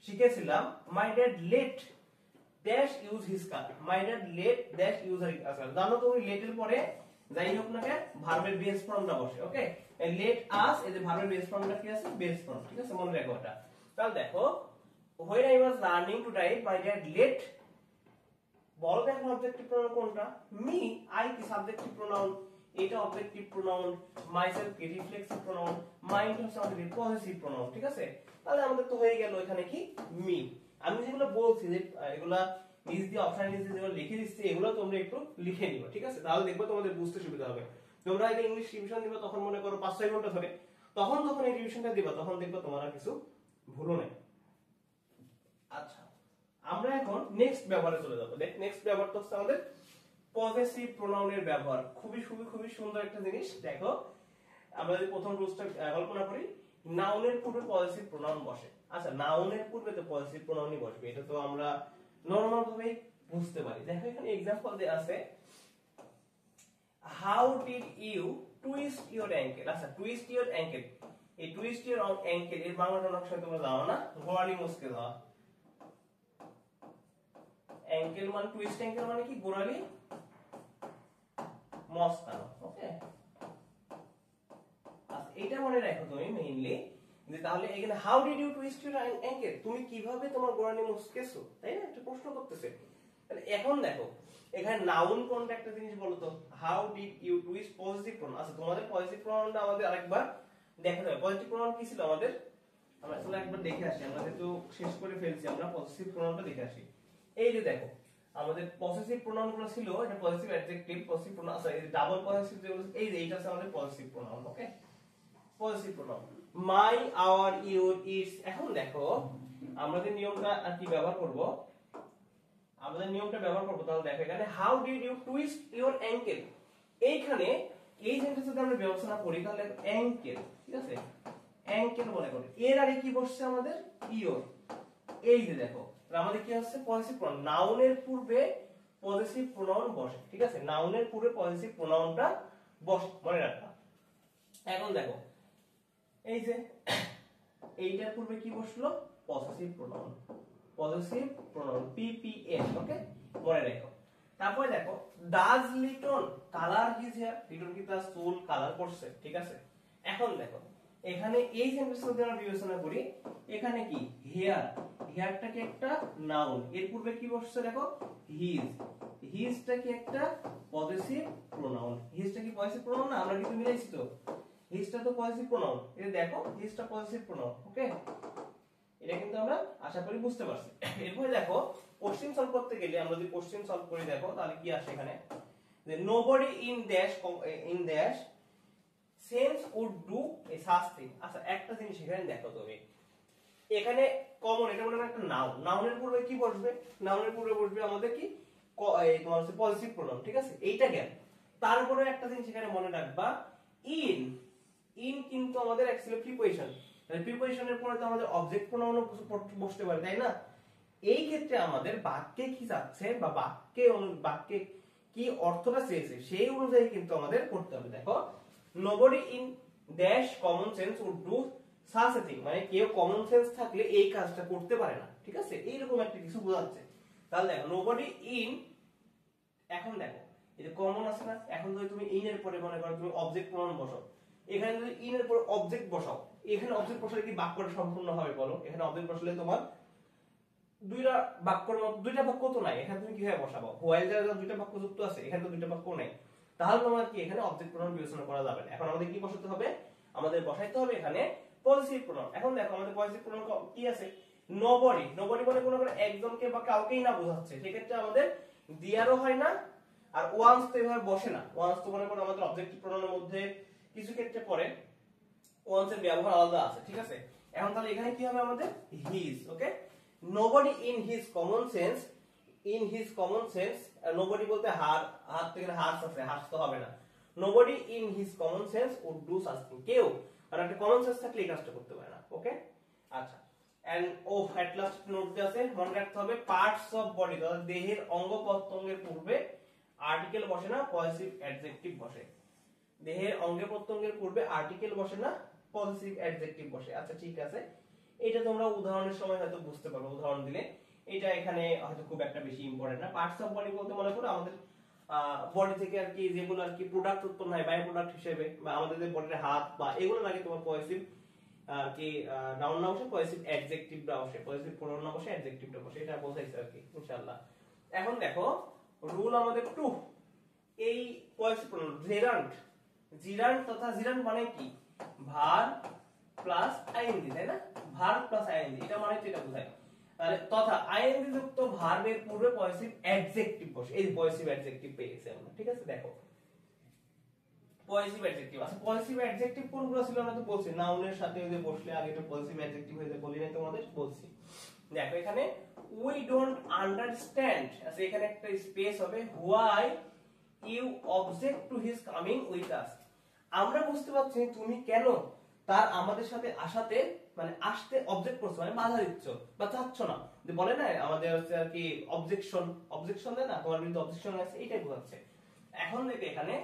শিখেছিলাম, my dad let dash use his car, my dad let dash use his car। জানো তুমি লেট এর পরে যাই হোক না কেন ভার্বের বেস ফর্মটা বসে। ওকে, লেট আস, এই যে ভার্বের বেস ফর্মটা কি আছে, বেস ফর্ম। ঠিক আছে, মনে রাখো এটা। তাহলে দেখো when I was learning to drive, my dad let, বলো দেখো অবজেক্টিভ প্রোনাউন কোনটা, মি, আই কি সাবজেক্টিভ প্রোনাউন, এটা অবজেক্টিভ প্রোনাউন, মাইসেলফ কি রিফ্লেক্সিভ প্রোনাউন, মাইন্ড হচ্ছে আমাদের পজিটিভ প্রোনাউন। ঠিক আছে, তাহলে আমাদের তো হয়ে গেল এখানে কি মি। আমি যেগুলো বলছি যে এগুলা নিজ দিয়ে অপশন নিজ দিয়ে যেগুলো লিখে দিচ্ছি, এগুলো তোমরা একটু লিখে নিও। ঠিক আছে, তাহলে দেখবো তোমাদের বুঝতে সুবিধা হবে। তোমরা এই ইংলিশ রিভিশন দিবা, তখন মনে করো 5-6 ঘন্টা ধরে, তখন এই রিভিশনটা দিবা, তখন দেখবো তোমার আর কিছু ভুলো নাই। আচ্ছা, আমরা এখন নেক্সট ব্যবহারে চলে যাব। নেক্সট ব্যবহার তো হচ্ছে আমাদের পজেসিভ প্রোনাউনের ব্যবহার। খুবই সুন্দর একটা জিনিস। দেখো আমরা যদি প্রথম রুলসটা কল্পনা করি, নাউনের পূর্বে পজেসিভ প্রোনাউন বসে। আচ্ছা, নাউনের পূর্বে তো পজেসিভ প্রোনাউনই বসবে, এটা তো আমরা নরমাল ভাবেই বুঝতে পারি। দেখো এখানে एग्जांपल দেয়া আছে, how did you twist your ankle. আচ্ছা, টুইস্ট ইওর অ্যাঙ্কেল, এই টুইস্ট ইওর অ্যাঙ্কেল এর বাংলাটা অনেক সময় তোমরা জানো না, গোড়ালি মুছকে দেওয়া। অ্যাঙ্কেল মানে টুইস্ট অ্যাঙ্কেল মানে কি, গোড়ালি মস্কানো। ওকে, আচ্ছা এটা মনে রাখো তুমি মেইনলি, যে তাহলে এখানে how did you twist your ankle, তুমি কিভাবে তোমার গোড়ালি মুছকেছো, তাই না, একটা প্রশ্ন করতেছে। তাহলে এখন দেখো এখানে নাউন কোনটা একটা জিনিস বলো তো, how did you twist positive pronoun. আচ্ছা, তোমাদের পজিটিভ প্রোনাউনটা আমাদের আরেকবার দেখা যাবে। পজিটিভ প্রোনাউন কি ছিল আমাদের, আমরা আসলে একবার দেখে আসি, আমরা যেহেতু শেষ করে ফেলছি, আমরা পজিটিভ প্রোনাউনটা দেখে আসি। এই যে দেখো আমাদের পজিটিভ প্রোনাউন গুলো ছিল, এটা পজিটিভ অ্যাডজেক্টিভ, পজিটিভ প্রোনাউন। আচ্ছা, এই যে ডাবল পজিটিভ যেগুলো, এই যে এইটা আছে আমাদের positive pronoun. Okay, positive pronoun my, our, your, its. এখন দেখো আমরা যে নিয়মটা আর কি ব্যবহার করব, আমাদের নিয়মটা ব্যবহার করব। তাহলে দেখো এখানে how did you twist your ankle, এইখানে এই সেন্টেন্সে যদি আমরা বিবেচনা করি, তাহলে অ্যাঙ্কেল, ঠিক আছে, অ্যাঙ্কেল মনে করি, এর আগে কি বসছে আমাদের, ইওর। এই যে দেখো আমাদের কি হচ্ছে, পজিটিভ প্রোনাউন, নাউনের পূর্বে পজিটিভ প্রোনাউন বসে। ঠিক আছে, নাউনের পূর্বে পজিটিভ প্রোনাউনটা বসে, মনে রাখবা। এখন দেখো এই যে এইটার পূর্বে কি বসলো, positive pronoun, positive pronoun PPS. Okay, মনে রাখো। তারপরে দেখো does Liton colour his hair, Liton কি তার চুল কালার করছে। ঠিক আছে, এখন দেখো এখানে এই সেন্টেন্সটা যদি আমরা বিবেচনা করি, এখানে কি হেয়ার, হেয়ারটা কি একটা নাউন, এর পূর্বে কি বসছে দেখো হিজ, হিজটা কি একটা পজিটিভ প্রোনাউন, হিজটা কি পজিটিভ প্রোনাউন না, আমরা কিন্তু মিলাইছি তো, হিজটা তো পজিটিভ প্রোনাউন, এই দেখো হিজটা পজিটিভ প্রোনাউন। ওকে, এটা কিন্তু আমরা আশা করি বুঝতে পারছি। এরপরে দেখো কোশ্চেন সলভ করতে গেলে আমরা যদি কোশ্চেন সলভ করি, দেখো তাহলে কি আসে এখানে, যে nobody in dash sense would do a such thing. আচ্ছা, একটা জিনিস এখানে দেখো তুমি, এখানে কমন, এটা মনে হয় একটা নাউন, নাউনের পূর্বে কি বসবে, নাউনের পূর্বে বসবে আমাদের কি তোমার হচ্ছে পজিটিভ প্রোনাউন। ঠিক আছে, এইটা জ্ঞান। তারপরে একটা জিনিস এখানে মনে রাখবা, ইন ইন কিন্তু আমাদের অ্যাকচুয়ালি প্রিপোজিশন, মানে প্রিপোজিশনের পরে তো আমাদের অবজেক্ট প্রোনাউনও বসতে পারে, তাই না? এই ক্ষেত্রে আমাদের বাক্যে কি যাচ্ছে বা বাক্যে কি অর্থটা চেয়েছে সেই অনুযায়ী কিন্তু আমাদের করতে হবে। দেখো, nobody in dash common sense would do such a thing, মানে কেউ কমন সেন্স থাকলে এই কাজটা করতে পারে না, ঠিক আছে? এইরকম একটা কিছু বোঝাচ্ছে। তাহলে দেখো, নোবডি ইন, এখন দেখো এই যে কমন আছে না, এখন যদি তুমি ইন এর পরে মনে করো তুমি অবজেক্ট প্রোনাউন বসাও, এখানে যদি ইন এর পরে অবজেক্ট বসাও, এখানে অবজেক্ট বসালে কি বাক্যটা সম্পূর্ণ হবে বলো? এখানে অবজেক্ট বসালে তোমার দুইটা বাক্যর মধ্যে দুইটা বাক্য তো নাই, এখানে তুমি কিভাবে বসাবো? হোয়াইল দ্বারা দুইটা বাক্য যুক্ত আছে, এখানে তো দুইটা বাক্য নাই, তাহলে তোমার কি এখানে অবজেক্ট প্রোনাউন বিবেচনা করা যাবে না। এখন আমাদের কি বসাতে হবে? আমাদের বসাইতে হবে এখানে পজিটিভ প্রোনাউন। এখন দেখো আমাদের পজিটিভ প্রোনাউন কি আছে? নোবডি, নোবডি মানে কোনো একজনকে বা কাউকেই না বোঝাচ্ছে, সেক্ষেত্রে আমাদের দিয়ারও হয় না, আর ওয়ান্স তো এভাবে বসে না। ওয়ান্স তো মনে করো আমাদের অবজেক্টিভ প্রোনাউনের মধ্যে কিছু ক্ষেত্রে পড়ে ওয়ান্স এর ব্যবহার আলাদা আছে, ঠিক আছে? এখন তাহলে এখানে কি হবে আমাদের? His, okay? Nobody in his common sense, in his common sense, nobody বলতে হার থেকে হার্স আছে, হার্স তো হবে না। Nobody in his common sense would do such thing, কেউ আর একটা কমন সেন্স থাকলে এই কাজটা করতে পারে না, ওকে? আচ্ছা, এন্ড ও এট লাস্ট নোট আছে, মনে রাখতে হবে পার্টস অফ বডি, অর্থাৎ দেহের অঙ্গ প্রত্যঙ্গের পূর্বে আর্টিকেল বসে না, পজিটিভ অ্যাডজেক্টিভ বসে। দেহের অঙ্গ প্রত্যঙ্গের পূর্বে আর্টিকেল বসে না, পজিটিভ অ্যাডজেক্টিভ বসে। আচ্ছা ঠিক আছে, এটা তোমরা উদাহরণের সময় হয়তো বুঝতে পারবে, উদাহরণ দিলে। এটা এখানে হয়তো খুব একটা বেশি ইম্পর্টেন্ট না। পার্টস অফ বডি বলতে মনে করো আমাদের বডি থেকে আর কি যেগুলো আর কি প্রোডাক্ট উৎপন্ন হয় বাই প্রোডাক্ট হিসেবে, বা আমাদের যে বডির হাত বা এগুলো লাগে তোমার পজিটিভ আর কি নাউন না বসে পজিটিভ অ্যাডজেক্টিভটা বসে, পজিটিভ প্রোনাউন না বসে অ্যাডজেক্টিভটা বসে, এটা বোঝাইছে আর কি ইনশাআল্লাহ। এখন দেখো রুল আমাদের 2, এই পজিটিভ প্রোনাউন জেরান্ট, জিরান্ট তথা জিরান্ট মানে কি? ভার প্লাস আইএনজি, তাই না? ভার প্লাস আইএনজি, এটা মানে তো এটা বোঝায়। তাহলে তথা আইএনজি যুক্ত ভার্বের পূর্বে পজিটিভ অ্যাডজেক্টিভ বসে, এই পজিটিভ অ্যাডজেক্টিভ পেয়ে গেছি আমরা, ঠিক আছে? দেখো পজিটিভ অ্যাডজেক্টিভ আছে, পজিটিভ অ্যাডজেক্টিভ কোনগুলো ছিল আমরা তো বলছি, নাউনের সাথে ওই যে বসলে আগে তো পজিটিভ অ্যাডজেক্টিভ হয়ে যায়, বলি নাই তোমাদের? বলছি। দেখো এখানে উই ডোন্ট আন্ডারস্ট্যান্ড আছে, এখানে একটা স্পেস হবে, why you object to his coming with us, আমরা বুঝতে পারছি তুমি কেন তার আমাদের সাথে আসাতে মানে আসতে অবজেক্ট করছো, মানে বাধা দিচ্ছ বা চাচ্ছ না, যে বলে না আমাদের হচ্ছে আর কি অবজেকশন, অবজেকশন দেয় না, তোমার বিরুদ্ধে অবজেকশন আছে, এইটাই বোঝাচ্ছে। এখন দেখো এখানে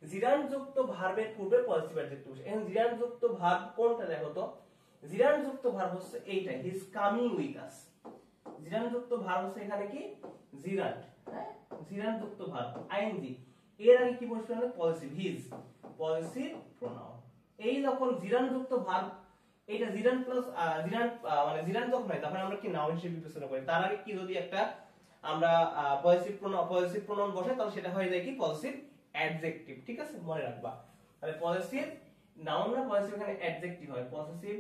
জিরান্ট যুক্ত ভার্বের পূর্বে পজিটিভ অ্যাডজেক্টিভ বসে, এখন জিরান্ট যুক্ত ভার্ব কোনটা দেখো তো? জিরান্ট যুক্ত ভার্ব হচ্ছে এইটা, he is coming with us. Gerund যুক্ত ভার্ব হচ্ছে এখানে কি? জিরান্ট, হ্যাঁ? জিরান্ট যুক্ত ভার্ব আইএনজি, এর আগে কি বসবে? মানে পজিটিভ, হিজ, পজিটিভ প্রোনাউন। এই যখন জিরান্ট যুক্ত ভার্ব, এটা জিরান্ট প্লাস জিরান্ট মানে জিরান্ট যখন হয় তখন আমরা কি নাউন হিসেবে বিবেচনা করি, তার আগে কি যদি একটা আমরা পজিটিভ প্রোনাউন বসে তাহলে সেটা হয়ে যায় কি? পজিটিভ অ্যাডজেক্টিভ, ঠিক আছে? মনে রাখবা। তাহলে পজিটিভ নাউন না পজিটিভ এখানে অ্যাডজেক্টিভ হয়, পজিটিভ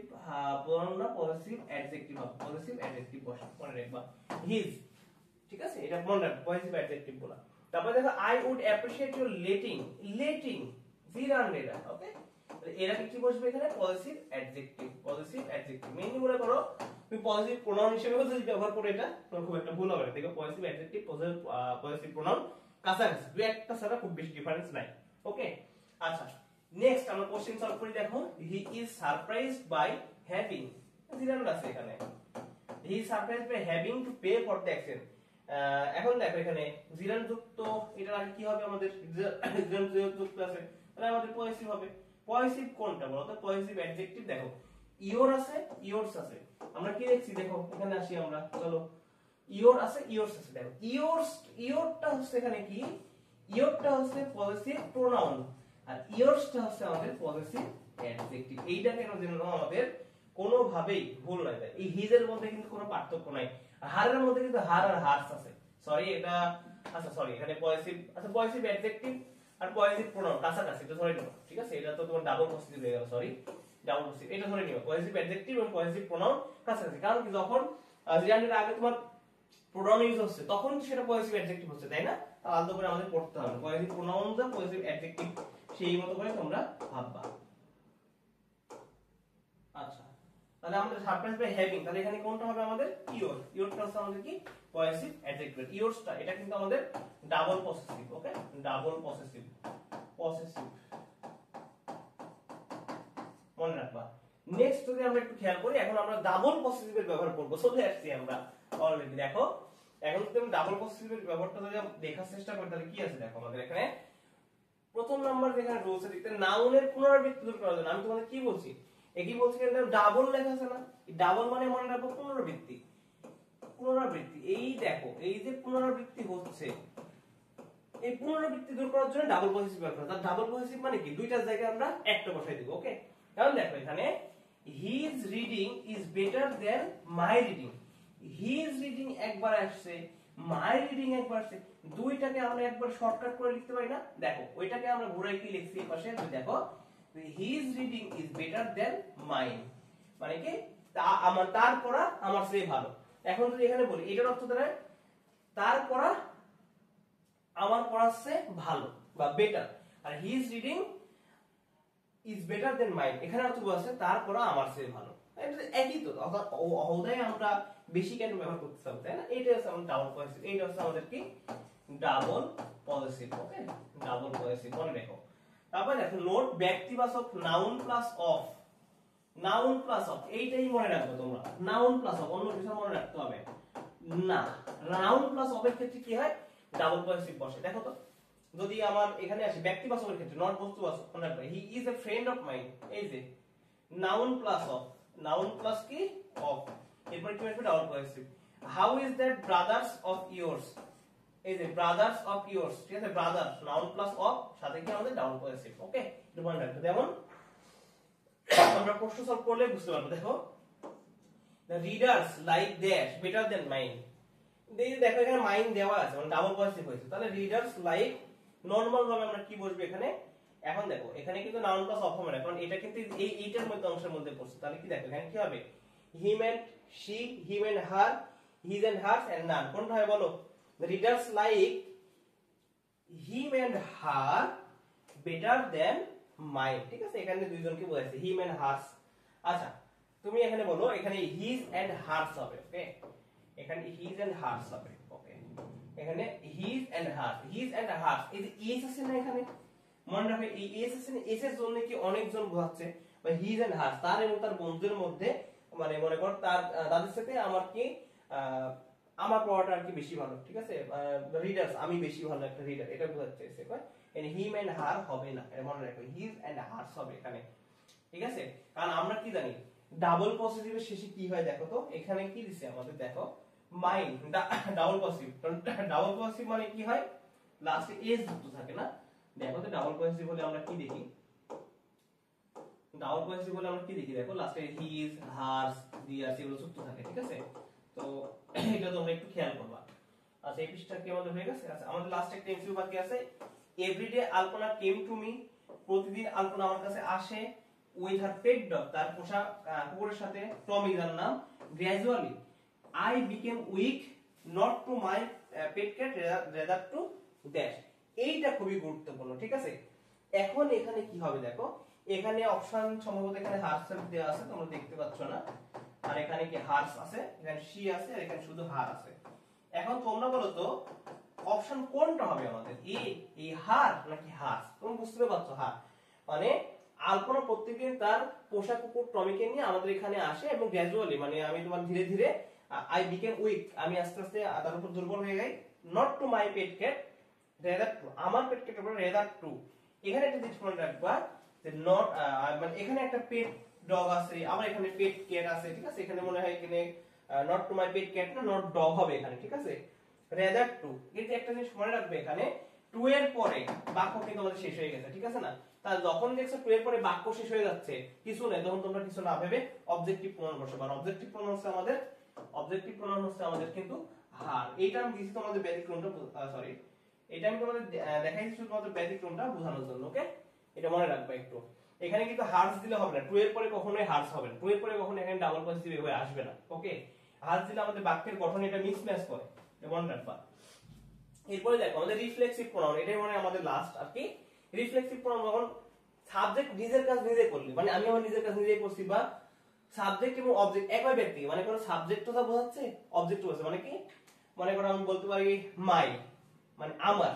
প্রোনাউন না পজিটিভ অ্যাডজেক্টিভ হবে, পজিটিভ অ্যাডজেক্টিভ বসে, মনে রাখবা হিজ, ঠিক আছে? এটা মনে রাখবা পজিটিভ অ্যাডজেক্টিভ বলা। তারপর দেখো I would appreciate your letting, letting gerund, এটা ওকে? তাহলে এর আগে কি বসবে? এখানে positive adjective, positive adjective. Mainly মনে করো তুমি পজিটিভ প্রোনাউন হিসেবে যদি ব্যবহার করো, এটা তোমার খুব একটা ভুল হবে না। দেখো পজিটিভ অ্যাডজেক্টিভ পজিটিভ প্রোনাউন কাছাকাছি, দুই একটা ছাড়া খুব বেশি ডিফারেন্স নাই, ওকে? আচ্ছা নেক্সট আমরা কোশ্চেন সলভ করি। দেখো he is surprised by having, gerund আছে এখানে, he is surprised by having to pay for the action. এখন দেখো এখানে জিরান্ট যুক্ত, এটার আগে কি হবে? আমাদের জিরান্ট যুক্ত আছে, তাহলে আমাদের পজিটিভ হবে। পজিটিভ কোনটা বলো তো? পজিটিভ অ্যাডজেক্টিভ দেখো ইওর আছে, ইয়োরস আছে, আমরা কি দেখছি? দেখো এখানে আসি আমরা, চলো ইওর আছে, ইয়োরস আছে। দেখো ইয়োরস, ইওরটা হচ্ছে এখানে কি? ইওরটা হচ্ছে পজিটিভ প্রোনাউন, আর ইয়োরসটা হচ্ছে আমাদের পজিটিভ অ্যাডজেক্টিভ। এইটা কেন যেন আমাদের কোনোভাবেই ভুল না যায়। এই হিজের মধ্যে কিন্তু কোনো পার্থক্য নাই, হারের মধ্যে কিন্তু হার আর হার্স আছে, সরি এটা, আচ্ছা সরি এখানে পজিটিভ, আচ্ছা পজিটিভ অ্যাডজেক্টিভ আর পজিটিভ প্রোনাউন কাছাকাছি, এটা ধরে নিও, ঠিক আছে? এটা তো তোমার ডাবল পজিটিভ হয়ে গেল, সরি ডাবল পজিটিভ, এটা ধরে নিও পজিটিভ অ্যাডজেক্টিভ এবং পজিটিভ প্রোনাউন কাছাকাছি। কারণ কি যখন জিরান্টের আগে তোমার প্রোনাউন ইউজ হচ্ছে তখন সেটা পজিটিভ অ্যাডজেক্টিভ হচ্ছে, তাই না? আলাদা করে আমাদের পড়তে হবে পজিটিভ প্রোনাউন যা পজিটিভ অ্যাডজেক্টিভ, সেই মতো করে তোমরা ভাববা। আচ্ছা তাহলে আমাদের সারপ্রাইজ বাই হ্যাভিং, তাহলে এখানে কোনটা হবে? আমাদের ইওর, ইওরটা হচ্ছে আমাদের কি? Positive adjective. ইওরসটা এটা কিন্তু আমাদের double possessive, okay? Double possessive, possessive, মনে রাখবা। নেক্সট যদি আমরা একটু খেয়াল করি, এখন আমরা ডাবল পসেসিভের ব্যবহার করব। চলে আসছি আমরা অলরেডি। দেখো এখন যদি আমি ডাবল পসেসিভের ব্যবহারটা যদি দেখার চেষ্টা করি, তাহলে কি আছে দেখো আমাদের এখানে প্রথম নাম্বার যেখানে রয়েছে দেখতে নাউনের পুনরাবৃত্তি দূর করার জন্য আমি তোমাদের কি বলছি, একই বলছি কেন ডাবল লেখা আছে না, ডাবল মানে মনে রাখবো পুনরাবৃত্তি, পুনরাবৃত্তি। এই দেখো এই যে পুনরাবৃত্তি হচ্ছে, এই পুনরাবৃত্তি দূর করার জন্য ডাবল পসেসিভ ব্যবহার করা। ডাবল পসেসিভ মানে কি দুইটার জায়গায় আমরা একটা বসাই দিব। ওকে, এখন দেখো এখানে his reading is better than my reading, his reading একবার আসছে, my reading একবার আসছে, দুইটাকে আমরা একবার শর্টকাট করে লিখতে পারি না। দেখো ওইটাকে আমরা ঘুরাই কি লিখছি এই পাশে, দেখো his reading is better than mine, মানে কি আমার তার পড়া আমার চেয়ে ভালো। এখন যদি এখানে বলি এটার অর্থ দাঁড়ায় তার পড়া আমার পড়ার চেয়ে ভালো বা বেটার, আর his reading is better than mine এখানে অর্থ বলছে তার পড়া আমার চেয়ে ভালো। এটা একই তো, অর্থাৎ ওহদাই আমরা বেশি কেন ব্যবহার করতে চাই, তাই না? এটা হচ্ছে আমাদের ডাবল পসেসিভ, এইটা হচ্ছে আমাদের কি double possessive. Okay, double possessive মনে রাখো। তারপর দেখো নোট ব্যক্তিবাচক noun plus of, noun plus of এইটাই মনে রাখবে তোমরা, নাউন প্লাস অফ, অন্য কিছু মনে রাখতে হবে না। নাউন প্লাস অফ এর ক্ষেত্রে কি হয় ডাবল পসেসিভ বসে। দেখো তো যদি আমার এখানে আসে ব্যক্তিবাচকের ক্ষেত্রে নট বস্তুবাচক, মনে রাখবে he is a friend of mine, এই যে noun plus of, noun plus কি অফ, এরপর কি আসবে double possessive. How is that brothers of yours, এই যে ব্রাদার্স অফ ইয়োর্স, ঠিক আছে, ব্রাদার নাউন প্লাস অফ সাথে কি আমাদের ডাবল পসেসিভ। ওকে, এটা মনে রাখবে। যেমন আমরা প্রশ্ন সলভ করলে বুঝতে পারবো। দেখো the readers like dash better than mine, দেখো এখানে মাইন দেওয়া আছে মানে ডাবল পসেসিভ হয়েছে, তাহলে রিডার্স লাইক নরমাল ভাবে আমরা কি বসবে এখানে। এখন দেখো এখানে কিন্তু নাউন প্লাস অফ হবে না, কারণ এটা কিন্তু এই এইটার মধ্যে অংশের মধ্যে পড়ছে, তাহলে কি দেখো এখানে কি হবে him and she, him and her, his and hers and none. কোনটা হয় বলো, the readers like him and her better than mine, ঠিক আছে, এখানে দুইজনকে বোঝাইছে হিম এন্ড হার্স। আচ্ছা তুমি এখানে বলো এখানে হিজ এন্ড হার্স হবে। ওকে, এখানে হিজ এন্ড হার্স হবে। ওকে, এখানে his and hers, his and hers, এই যে এস আছে না এখানে, মনে রাখবে এই এস আছে না, এস এর জন্য কি অনেকজন বোঝাচ্ছে, বা হিজ এন্ড হার্স তার এবং তার বন্ধুদের মধ্যে, মানে মনে কর তার তাদের সাথে আমার কি আমার পড়াটা আর কি বেশি ভালো, ঠিক আছে, রিডার্স আমি বেশি ভালো একটা রিডার, এটা বোঝাচ্ছে এসে কয়। এখানে হিম এন্ড হার হবে না, এটা মনে রাখবে হিজ এন্ড হার্স হবে এখানে, ঠিক আছে। কারণ আমরা কি জানি ডাবল পসেসিভের শেষে কি হয় দেখো তো, এখানে কি দিছে আমাদের দেখো mine, double possessive, double possessive মানে কি হয় লাস্টে এস যুক্ত থাকে না। দেখো তো ডাবল পসেসিভ হলে আমরা কি দেখি, ডাবল পসেসিভ হলে আমরা কি দেখি দেখো লাস্টে হিজ হার্স দিয়ার্স এগুলো যুক্ত থাকে, ঠিক আছে। তো এটা তোমরা একটু খেয়াল করবা। আচ্ছা এই পৃষ্ঠা কি আমাদের হয়ে গেছে। আচ্ছা আমাদের লাস্ট একটা এমসিকিউ বাকি আছে। Everyday Alpana came to me, প্রতিদিন আলপনা আমার কাছে আসে, উইথ হার পেট ডগ তার পোষা কুকুরের সাথে, টমি যার নাম, gradually I became weak not to my pet cat rather to dash. এইটা খুবই গুরুত্বপূর্ণ, ঠিক আছে। এখন এখানে কি হবে দেখো, এখানে অপশন সম্ভবত এখানে হার্স দেওয়া আছে তোমরা দেখতে পাচ্ছ না, আর এখানে কি হার্স আছে, এখানে শি আছে, আর এখানে শুধু হার আছে। এখন তোমরা বলো তো অপশন কোনটা হবে আমাদের, এই হার নাকি হার্স? তোমরা বুঝতে পারছো হার মানে আলপনা প্রত্যেকদিন তার পোষা কুকুর টমিকে নিয়ে আমাদের এখানে আসে, এবং গ্র্যাজুয়ালি মানে আমি তোমার ধীরে ধীরে আই বিকেম উইক আমি আস্তে আস্তে তার উপর দুর্বল হয়ে যাই, not to my pet cat rather to আমার পেট ক্যাটের উপর রেদার টু। এখানে একটা জিনিস মনে রাখবা যে নট মানে এখানে একটা পেট ডগ আছে, আবার এখানে পেট ক্যাট আছে, ঠিক আছে। এখানে মনে হয় এখানে not to my pet cat না নট ডগ হবে এখানে, ঠিক আছে, রেদার টু। কিন্তু একটা জিনিস মনে রাখবে এখানে টু এর পরে বাক্য কিন্তু আমাদের শেষ হয়ে গেছে, ঠিক আছে না। তাহলে যখন দেখছো টু এর পরে বাক্য শেষ হয়ে যাচ্ছে কিছু নেই, তখন তোমরা কিছু না ভেবে অবজেক্টিভ প্রনাউন বসাবে। আর অবজেক্টিভ প্রনাউন হচ্ছে আমাদের কিন্তু হার। এইটা আমি দিছি তোমাদের ব্যতিক্রমটা, সরি এটা আমি তোমাদের দেখাইছি শুধুমাত্র ব্যতিক্রমটা বোঝানোর জন্য। ওকে, এটা মনে রাখবে একটু। এখানে কিন্তু হার্স দিলে হবে না, টু এর পরে কখনোই হার্স হবে না, টু এর পরে কখনো এখানে ডাবল পজিটিভ হয়ে আসবে না। ওকে, হার্স দিলে আমাদের বাক্যের গঠন এটা মিসম্যাচ করে, এটা মনে রাখবা। এরপরে দেখো আমাদের রিফ্লেক্সিভ প্রনাউন, এটাই মনে আমাদের লাস্ট আর কি। রিফ্লেক্সিভ প্রনাউন যখন সাবজেক্ট নিজের কাজ নিজে করলি, মানে আমি আমার নিজের কাজ নিজেই করছি, বা সাবজেক্ট এবং অবজেক্ট একই ব্যক্তি, মানে কোনো সাবজেক্ট কথা বোঝাচ্ছে, অবজেক্ট বোঝাচ্ছে, মানে কি মনে করো আমি বলতে পারি মাই মানে আমার,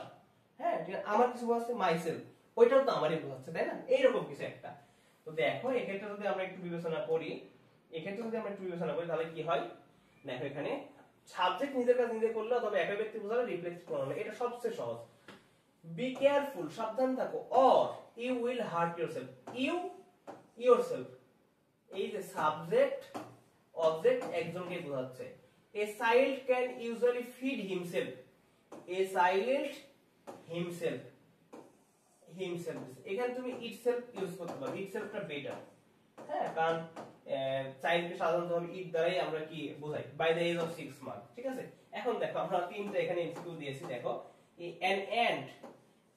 হ্যাঁ ঠিক আছে, আমার কিছু বোঝাচ্ছে মাইসেলফ, ওইটাও তো আমারই বোঝাচ্ছে, তাই না? এইরকম কিছু একটা। তো দেখো এক্ষেত্রে যদি আমরা একটু বিবেচনা করি, তাহলে কি হয়, দেখো এখানে সাবজেক্ট নিজের কাজ নিজে করলে অথবা একই ব্যক্তি বোঝালে রিফ্লেক্স প্রোনাউন, এটা সবচেয়ে সহজ। বি কেয়ারফুল, সাবধান থাকো, or you will hurt yourself, you yourself, এই যে সাবজেক্ট অবজেক্ট একজনকে বোঝাচ্ছে। A child can usually feed himself, a child himself, himself, এখানে তুমি ইটসেলফ ইউজ করতে পারো, ইটসেলফটা বেটার, হ্যাঁ, কারণ চাইল্ডকে সাধারণত ইট দ্বারাই আমরা কি বোঝাই, by the age of 6 month, ঠিক আছে। এখন দেখো আমরা তিনটা এখানে এমসিকিউ দিয়েছি, দেখো an ant,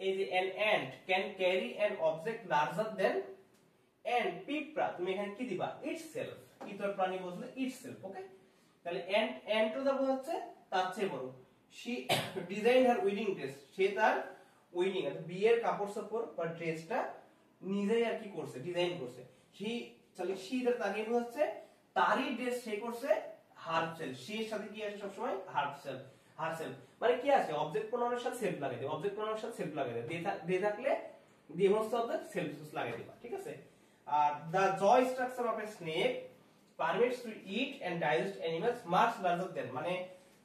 এই যে an ant can carry an object larger than ant, পিঁপড়া, তুমি এখানে কি দিবা, itself, ইতর প্রাণী বললে itself, ওকে। তাহলে ant ও যা বোঝাচ্ছে তার চেয়ে বড়। she designed her wedding dress, সে তার উইডিং অর্থাৎ বিয়ের কাপড় সাপড় বা ড্রেসটা নিজেই আর কি করছে, ডিজাইন করছে। she, তাহলে she এর তাকে বোঝাচ্ছে তারই ড্রেস সে করছে, herself, she এর সাথে কি আসে সব সময়, herself, herself মানে কি আছে, অবজেক্ট প্রোনাউনের সাথে সেলফ লাগাই দিই, অবজেক্ট প্রোনাউনের সাথে সেলফ লাগাই দিই, দিয়ে থাকলে দিয়ে মোস্ট অফ দ্য সেলফ লাগাই দিবা, ঠিক আছে। আর the jaw structure of a snake permits to eat and digest animals much larger than, মানে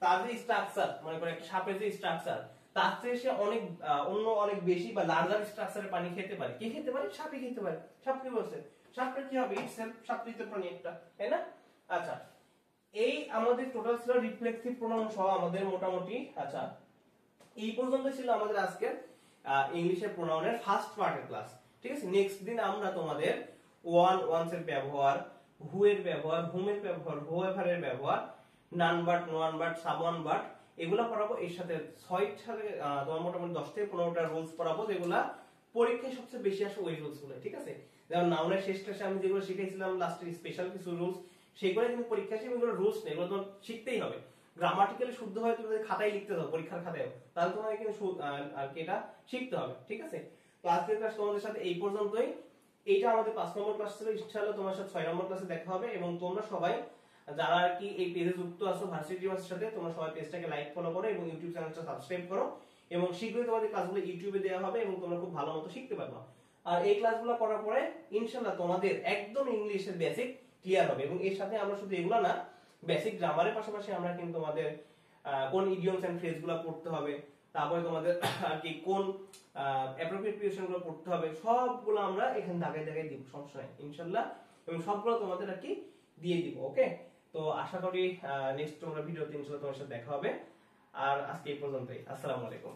তার যে স্ট্রাকচার, মনে করে একটা সাপের যে স্ট্রাকচার, তার চেয়ে সে অনেক অন্য অনেক বেশি বা লার্জার স্ট্রাকচারে পানি খেতে পারে। কি খেতে পারে, সাপে খেতে পারে। সাপ কি বলছে, সাপটা কি হবে, ইটসেলফ, সাপৃত প্রাণী একটা, তাই না? আচ্ছা, এই আমাদের টোটাল ছিল রিফ্লেক্সিভ প্রোনাউন সহ আমাদের মোটামুটি। আচ্ছা, এই পর্যন্ত ছিল আমাদের আজকের ইংলিশের প্রোনাউনের ফার্স্ট পার্টের ক্লাস, ঠিক আছে। নেক্সট দিন আমরা তোমাদের ওয়ান, ওয়ান্স এর ব্যবহার, হু এর ব্যবহার, হুম এর ব্যবহার, হোয়েভার এর ব্যবহার, none but, no one but, someone but, এগুলা পড়াবো। এর সাথে 6 সাথে তোমার মোটামুটি 10 থেকে 15টা রুলস পড়াবো, যেগুলা পরীক্ষায় সবচেয়ে বেশি আসে ওই রুলস গুলো, ঠিক আছে। যেমন নাউনের শেষ ক্লাসে আমি যেগুলো শিখাইছিলাম লাস্টে স্পেশাল কিছু রুলস, সেগুলো কিন্তু পরীক্ষায় এগুলো রুলস নেই, এগুলো তোমার শিখতেই হবে। গ্রামাটিক্যালি শুদ্ধ হয় তুমি খাতায় লিখতে দাও, পরীক্ষার খাতায়, তাহলে তোমাকে কিন্তু আর কি এটা শিখতে হবে, ঠিক আছে। তো আজকের ক্লাস তোমাদের সাথে এই পর্যন্তই। এইটা আমাদের 5 নম্বর ক্লাস ছিল, ইনশাআল্লাহ তোমার সাথে 6 নম্বর ক্লাসে দেখা হবে। এবং তোমরা সবাই যারা আর কি এই পেজে যুক্ত আছো ভার্সিটি মাসের সাথে, তোমরা সবাই পেজটাকে লাইক ফলো করো এবং ইউটিউব চ্যানেলটা সাবস্ক্রাইব করো, এবং শীঘ্রই তোমাদের ক্লাসগুলো ইউটিউবে দেওয়া হবে এবং তোমরা খুব ভালো মতো শিখতে পারবে। আর এই ক্লাসগুলো করার পরে ইনশাআল্লাহ তোমাদের একদম ইংলিশের বেসিক ক্লিয়ার হবে। এবং এর সাথে আমরা শুধু এগুলা না, বেসিক গ্রামারের পাশাপাশি আমরা কিন্তু তোমাদের কোন ইডিয়মস এন্ড ফ্রেজগুলো পড়তে হবে, তারপরে তোমাদের আর কি কোন অ্যাপ্রোপ্রিয়েট প্রিপোজিশনগুলো পড়তে হবে, সবগুলো আমরা এখানে দাগায় দাগায় দিব সমস্যা নাই ইনশাআল্লাহ, এবং সবগুলো তোমাদের আর কি দিয়ে দিব, ওকে। তো আশা করি নেক্সট তোমরা ভিডিওতে ইনশাআল্লাহ তোমার সাথে দেখা হবে। আর আজকে এই পর্যন্তই, আসসালামু আলাইকুম।